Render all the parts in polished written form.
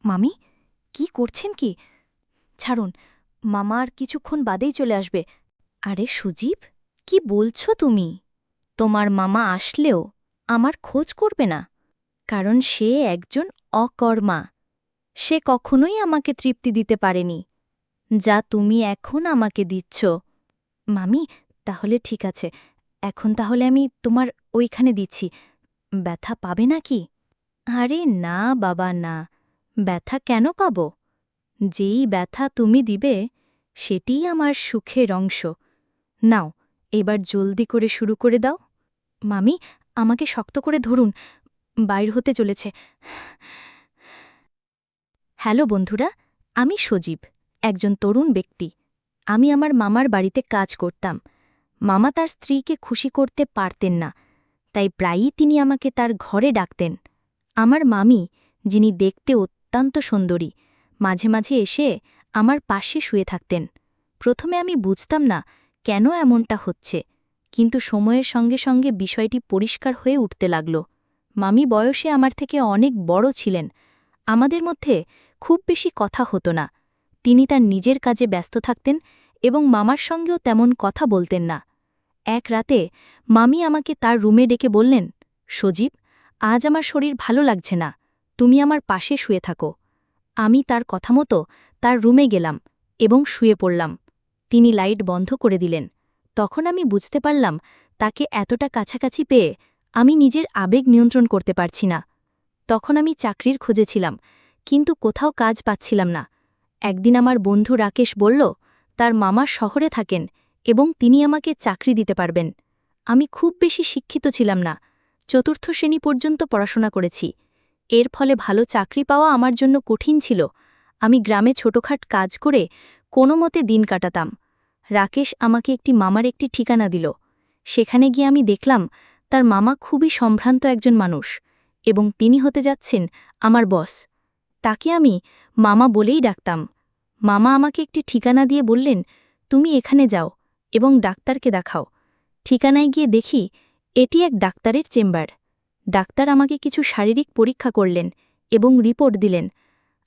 মামি কি করছেন কি? ছাড়ুন, মামা আর কিছুক্ষণ বাদেই চলে আসবে। আরে সুজীব, কি বলছো তুমি? তোমার মামা আসলেও আমার খোঁজ করবে না, কারণ সে একজন অকর্মা। সে কখনোই আমাকে তৃপ্তি দিতে পারেনি, যা তুমি এখন আমাকে দিচ্ছ। মামি, তাহলে ঠিক আছে, এখন তাহলে আমি তোমার ওইখানে দিচ্ছি। ব্যথা পাবে নাকি? আরে না বাবা, না, ব্যথা কেন পাব? যেই ব্যথা তুমি দিবে সেটিই আমার সুখের অংশ। নাও, এবার জলদি করে শুরু করে দাও। মামি, আমাকে শক্ত করে ধরুন, বাইর হতে চলেছে। হ্যালো বন্ধুরা, আমি সজীব, একজন তরুণ ব্যক্তি। আমি আমার মামার বাড়িতে কাজ করতাম। মামা তার স্ত্রীকে খুশি করতে পারতেন না, তাই প্রায়ই তিনি আমাকে তার ঘরে ডাকতেন। আমার মামি, যিনি দেখতে অত্যন্ত সুন্দরী, মাঝে মাঝে এসে আমার পাশে শুয়ে থাকতেন। প্রথমে আমি বুঝতাম না কেন এমনটা হচ্ছে, কিন্তু সময়ের সঙ্গে সঙ্গে বিষয়টি পরিষ্কার হয়ে উঠতে লাগল। মামি বয়সে আমার থেকে অনেক বড় ছিলেন। আমাদের মধ্যে খুব বেশি কথা হতো না। তিনি তার নিজের কাজে ব্যস্ত থাকতেন এবং মামার সঙ্গেও তেমন কথা বলতেন না। এক রাতে মামি আমাকে তার রুমে ডেকে বললেন, সজীব, আজ আমার শরীর ভালো লাগছে না, তুমি আমার পাশে শুয়ে থাকো। আমি তার কথা মতো তার রুমে গেলাম এবং শুয়ে পড়লাম। তিনি লাইট বন্ধ করে দিলেন। তখন আমি বুঝতে পারলাম, তাকে এতটা কাছাকাছি পেয়ে আমি নিজের আবেগ নিয়ন্ত্রণ করতে পারছি না। তখন আমি চাকরির খোঁজে ছিলাম, কিন্তু কোথাও কাজ পাচ্ছিলাম না। একদিন আমার বন্ধু রাকেশ বলল, তার মামা শহরে থাকেন এবং তিনি আমাকে চাকরি দিতে পারবেন। আমি খুব বেশি শিক্ষিত ছিলাম না, চতুর্থ শ্রেণী পর্যন্ত পড়াশোনা করেছি। এর ফলে ভালো চাকরি পাওয়া আমার জন্য কঠিন ছিল। আমি গ্রামে ছোটখাট কাজ করে কোনো মতে দিন কাটাতাম। রাকেশ আমাকে একটি মামার একটি ঠিকানা দিল। সেখানে গিয়ে আমি দেখলাম, তার মামা খুবই সম্ভ্রান্ত একজন মানুষ এবং তিনি হতে যাচ্ছেন আমার বস। তাকে আমি মামা বলেই ডাকতাম। মামা আমাকে একটি ঠিকানা দিয়ে বললেন, তুমি এখানে যাও এবং ডাক্তারকে দেখাও। ঠিকানায় গিয়ে দেখি এটি এক ডাক্তারের চেম্বার। ডাক্তার আমাকে কিছু শারীরিক পরীক্ষা করলেন এবং রিপোর্ট দিলেন।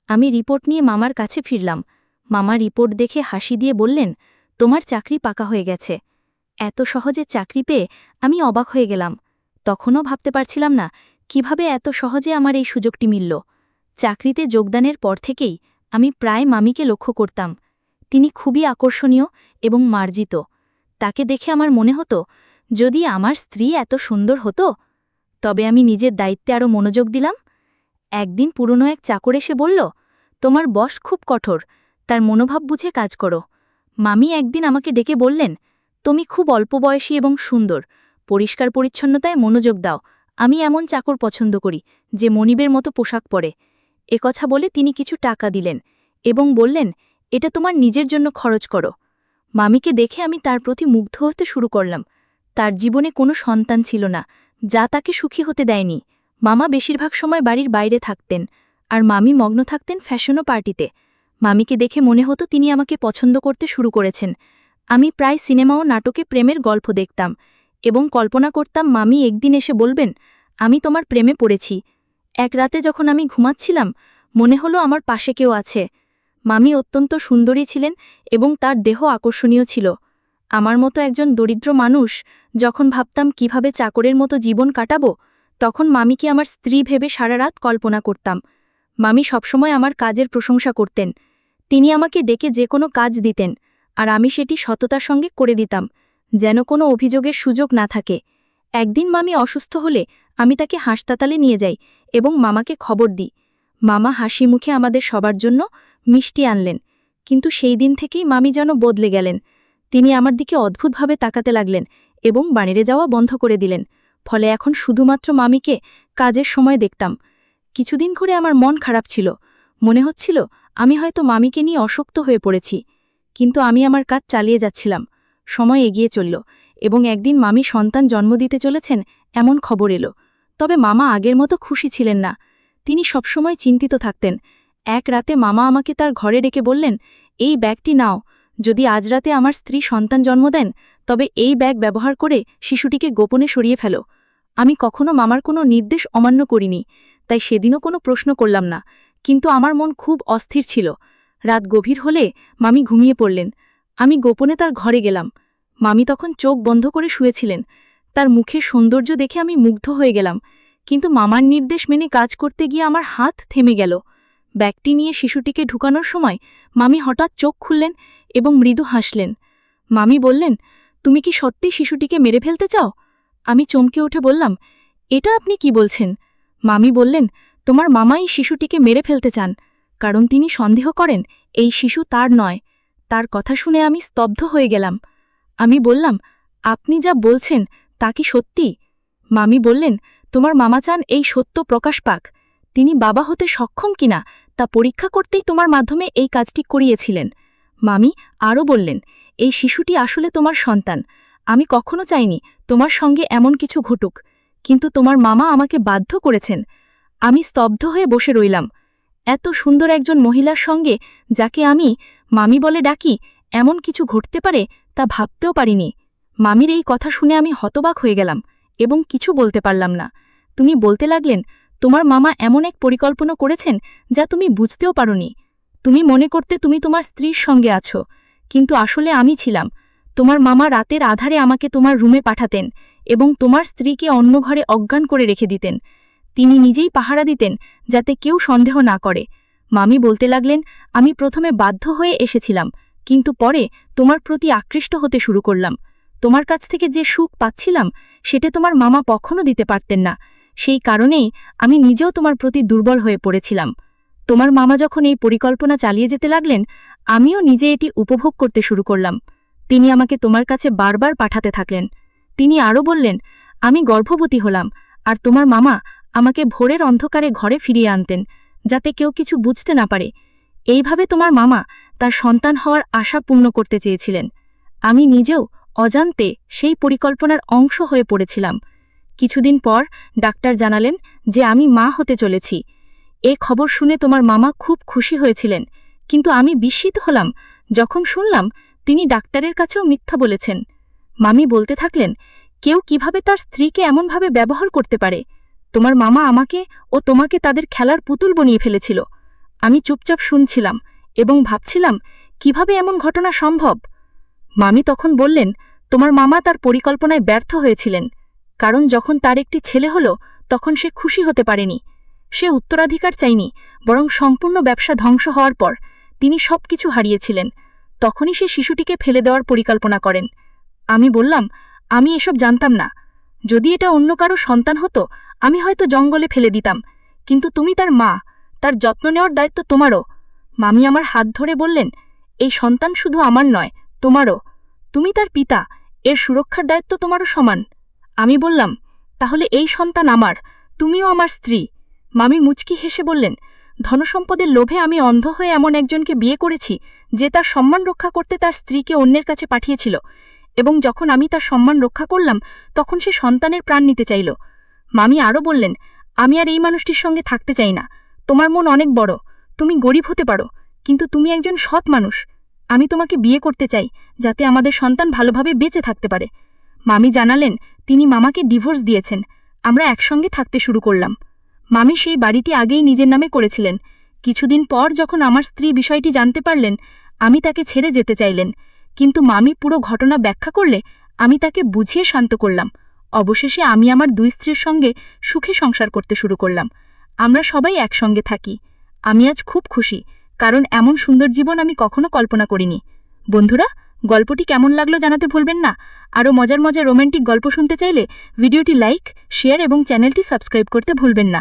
আমি রিপোর্ট নিয়ে মামার কাছে ফিরলাম। মামা রিপোর্ট দেখে হাসি দিয়ে বললেন, তোমার চাকরি পাকা হয়ে গেছে। এত সহজে চাকরি পেয়ে আমি অবাক হয়ে গেলাম। তখনও ভাবতে পারছিলাম না কিভাবে এত সহজে আমার এই সুযোগটি মিলল। চাকরিতে যোগদানের পর থেকেই আমি প্রায় মামিকে লক্ষ্য করতাম। তিনি খুবই আকর্ষণীয় এবং মার্জিত। তাকে দেখে আমার মনে হতো, যদি আমার স্ত্রী এত সুন্দর হতো। তবে আমি নিজের দায়িত্বে আরও মনোযোগ দিলাম। একদিন পুরনো এক চাকর এসে বলল, তোমার বস খুব কঠোর, তার মনোভাব বুঝে কাজ করো। মামি একদিন আমাকে ডেকে বললেন, তুমি খুব অল্প বয়সী এবং সুন্দর, পরিষ্কার পরিচ্ছন্নতায় মনোযোগ দাও। আমি এমন চাকর পছন্দ করি যে মনিবের মতো পোশাক পরে। কথা বলে তিনি কিছু টাকা দিলেন এবং বললেন, এটা তোমার নিজের জন্য খরচ করো। মামিকে দেখে আমি তার প্রতি মুগ্ধ হতে শুরু করলাম। তার জীবনে কোনো সন্তান ছিল না, যা তাকে সুখী হতে দেয়নি। মামা বেশিরভাগ সময় বাড়ির বাইরে থাকতেন, আর মামি মগ্ন থাকতেন ফ্যাশনও পার্টিতে। মামিকে দেখে মনে হতো তিনি আমাকে পছন্দ করতে শুরু করেছেন। আমি প্রায় সিনেমা ও নাটকে প্রেমের গল্প দেখতাম এবং কল্পনা করতাম মামি একদিন এসে বলবেন, আমি তোমার প্রেমে পড়েছি। এক রাতে যখন আমি ঘুমাচ্ছিলাম, মনে হলো আমার পাশে কেউ আছে। মামি অত্যন্ত সুন্দরী ছিলেন এবং তার দেহ আকর্ষণীয় ছিল। আমার মতো একজন দরিদ্র মানুষ যখন ভাবতাম কিভাবে চাকরের মতো জীবন কাটাবো, তখন মামিকে আমার স্ত্রী ভেবে সারা রাত কল্পনা করতাম। মামি সবসময় আমার কাজের প্রশংসা করতেন। তিনি আমাকে ডেকে যে কোনো কাজ দিতেন, আর আমি সেটি সততার সঙ্গে করে দিতাম, যেন কোনো অভিযোগের সুযোগ না থাকে। একদিন মামি অসুস্থ হলে আমি তাকে হাসপাতালে নিয়ে যাই এবং মামাকে খবর দিই। মামা হাসি মুখে আমাদের সবার জন্য মিষ্টি আনলেন। কিন্তু সেই দিন থেকেই মামি যেন বদলে গেলেন। তিনি আমার দিকে অদ্ভুতভাবে তাকাতে লাগলেন এবং বাইরে যাওয়া বন্ধ করে দিলেন। ফলে এখন শুধুমাত্র মামিকে কাজের সময় দেখতাম। কিছুদিন ধরে আমার মন খারাপ ছিল। মনে হচ্ছিল আমি হয়তো মামিকে নিয়ে অশক্ত হয়ে পড়েছি। কিন্তু আমি আমার কাজ চালিয়ে যাচ্ছিলাম। সময় এগিয়ে চলল এবং একদিন মামি সন্তান জন্ম দিতে চলেছেন এমন খবর এলো। তবে মামা আগের মতো খুশি ছিলেন না। তিনি সবসময় চিন্তিত থাকতেন। এক রাতে মামা আমাকে তার ঘরে ডেকে বললেন, এই ব্যাগটি নাও। যদি আজ রাতে আমার স্ত্রী সন্তান জন্ম দেন, তবে এই ব্যাগ ব্যবহার করে শিশুটিকে গোপনে সরিয়ে ফেলো। আমি কখনো মামার কোনো নির্দেশ অমান্য করিনি, তাই সেদিনও কোনো প্রশ্ন করলাম না। কিন্তু আমার মন খুব অস্থির ছিল। রাত গভীর হলে মামি ঘুমিয়ে পড়লেন। আমি গোপনে তার ঘরে গেলাম। মামি তখন চোখ বন্ধ করে শুয়েছিলেন। তার মুখের সৌন্দর্য দেখে আমি মুগ্ধ হয়ে গেলাম, কিন্তু মামার নির্দেশ মেনে কাজ করতে গিয়ে আমার হাত থেমে গেল। ব্যাগটি নিয়ে শিশুটিকে ঢুকানোর সময় মামি হঠাৎ চোখ খুললেন এবং মৃদু হাসলেন। মামি বললেন, তুমি কি সত্যি শিশুটিকে মেরে ফেলতে চাও? আমি চমকে উঠে বললাম, এটা আপনি কি বলছেন? মামি বললেন, তোমার মামাই শিশুটিকে মেরে ফেলতে চান, কারণ তিনি সন্দেহ করেন এই শিশু তার নয়। তার কথা শুনে আমি স্তব্ধ হয়ে গেলাম। আমি বললাম, আপনি যা বলছেন তা কি সত্যি? মামি বললেন, তোমার মামা চান এই সত্য প্রকাশ পাক। তিনি বাবা হতে সক্ষম কিনা তা পরীক্ষা করতেই তোমার মাধ্যমে এই কাজটি করিয়েছিলেন। মামি আরও বললেন, এই শিশুটি আসলে তোমার সন্তান। আমি কখনো চাইনি তোমার সঙ্গে এমন কিছু ঘটুক, কিন্তু তোমার মামা আমাকে বাধ্য করেছেন। আমি স্তব্ধ হয়ে বসে রইলাম। এত সুন্দর একজন মহিলার সঙ্গে, যাকে আমি মামি বলে ডাকি, এমন কিছু ঘটতে পারে তা ভাবতেও পারিনি। মামির এই কথা শুনে আমি হতবাক হয়ে গেলাম এবং কিছু বলতে পারলাম না। তুমি বলতে লাগলেন, তোমার মামা এমন এক পরিকল্পনা করেছেন যা তুমি বুঝতেও পারোনি। তুমি মনে করতে তুমি তোমার স্ত্রীর সঙ্গে আছো, কিন্তু আসলে আমি ছিলাম। তোমার মামা রাতের আধারে আমাকে তোমার রুমে পাঠাতেন এবং তোমার স্ত্রীকে অন্য ঘরে অজ্ঞান করে রেখে দিতেন। তিনি নিজেই পাহারা দিতেন যাতে কেউ সন্দেহ না করে। মামি বলতে লাগলেন, আমি প্রথমে বাধ্য হয়ে এসেছিলাম, কিন্তু পরে তোমার প্রতি আকৃষ্ট হতে শুরু করলাম। তোমার কাছ থেকে যে সুখ পাচ্ছিলাম সেটা তোমার মামা কখনো দিতে পারতেন না। সেই কারণেই আমি নিজেও তোমার প্রতি দুর্বল হয়ে পড়েছিলাম। তোমার মামা যখন এই পরিকল্পনা চালিয়ে যেতে লাগলেন, আমিও নিজে এটি উপভোগ করতে শুরু করলাম। তিনি আমাকে তোমার কাছে বারবার পাঠাতে থাকলেন। তিনি আরও বললেন, আমি গর্ভবতী হলাম, আর তোমার মামা আমাকে ভোরের অন্ধকারে ঘরে ফিরিয়ে আনতেন, যাতে কেউ কিছু বুঝতে না পারে। এইভাবে তোমার মামা তার সন্তান হওয়ার আশা পূর্ণ করতে চেয়েছিলেন। আমি নিজেও অজান্তে সেই পরিকল্পনার অংশ হয়ে পড়েছিলাম। কিছুদিন পর ডাক্তার জানালেন যে আমি মা হতে চলেছি। এ খবর শুনে তোমার মামা খুব খুশি হয়েছিলেন, কিন্তু আমি বিস্মিত হলাম যখন শুনলাম তিনি ডাক্তারের কাছেও মিথ্যা বলেছেন। মামি বলতে থাকলেন, কেউ কিভাবে তার স্ত্রীকে এমনভাবে ব্যবহার করতে পারে? তোমার মামা আমাকে ও তোমাকে তাদের খেলার পুতুল বানিয়ে ফেলেছিল। আমি চুপচাপ শুনছিলাম এবং ভাবছিলাম, কিভাবে এমন ঘটনা সম্ভব? মামি তখন বললেন, তোমার মামা তার পরিকল্পনায় ব্যর্থ হয়েছিলেন, কারণ যখন তার একটি ছেলে হলো তখন সে খুশি হতে পারেনি। সে উত্তরাধিকার চায়নি, বরং সম্পূর্ণ ব্যবসা ধ্বংস হওয়ার পর তিনি সবকিছু হারিয়েছিলেন। তখনই সে শিশুটিকে ফেলে দেওয়ার পরিকল্পনা করেন। আমি বললাম, আমি এসব জানতাম না। যদি এটা অন্য কারো সন্তান হতো, আমি হয়তো জঙ্গলে ফেলে দিতাম, কিন্তু তুমি তার মা, তার যত্ন নেওয়ার দায়িত্ব তোমারও। মামি আমার হাত ধরে বললেন, এই সন্তান শুধু আমার নয়, তোমারও। তুমি তার পিতা, এর সুরক্ষার দায়িত্ব তোমারও সমান। আমি বললাম, তাহলে এই সন্তান আমার, তুমিও আমার স্ত্রী। মামি মুচকি হেসে বললেন, ধনসম্পদের লোভে আমি অন্ধ হয়ে এমন একজনকে বিয়ে করেছি যে তার সম্মান রক্ষা করতে তার স্ত্রীকে অন্যের কাছে পাঠিয়েছিল, এবং যখন আমি তার সম্মান রক্ষা করলাম তখন সে সন্তানের প্রাণ নিতে চাইল। মামি আরও বললেন, আমি আর এই মানুষটির সঙ্গে থাকতে চাই না। তোমার মন অনেক বড়, তুমি গরিব হতে পারো, কিন্তু তুমি একজন সৎ মানুষ। আমি তোমাকে বিয়ে করতে চাই, যাতে আমাদের সন্তান ভালোভাবে বেঁচে থাকতে পারে। মামি জানালেন, তিনি মামাকে ডিভোর্স দিয়েছেন। আমরা একসঙ্গে থাকতে শুরু করলাম। মামি সেই বাড়িটি আগেই নিজের নামে করেছিলেন। কিছুদিন পর যখন আমার স্ত্রী বিষয়টি জানতে পারলেন, আমি তাকে ছেড়ে যেতে চাইলেন, কিন্তু মামি পুরো ঘটনা ব্যাখ্যা করলে আমি তাকে বুঝিয়ে শান্ত করলাম। অবশেষে আমি আমার দুই স্ত্রীর সঙ্গে সুখে সংসার করতে শুরু করলাম। আমরা সবাই একসঙ্গে থাকি। আমি আজ খুব খুশি, কারণ এমন সুন্দর জীবন আমি কখনো কল্পনা করিনি। বন্ধুরা, গল্পটি কেমন লাগলো জানাতে ভুলবেন না। আরও মজার মজার রোমান্টিক গল্প শুনতে চাইলে ভিডিওটি লাইক, শেয়ার এবং চ্যানেলটি সাবস্ক্রাইব করতে ভুলবেন না।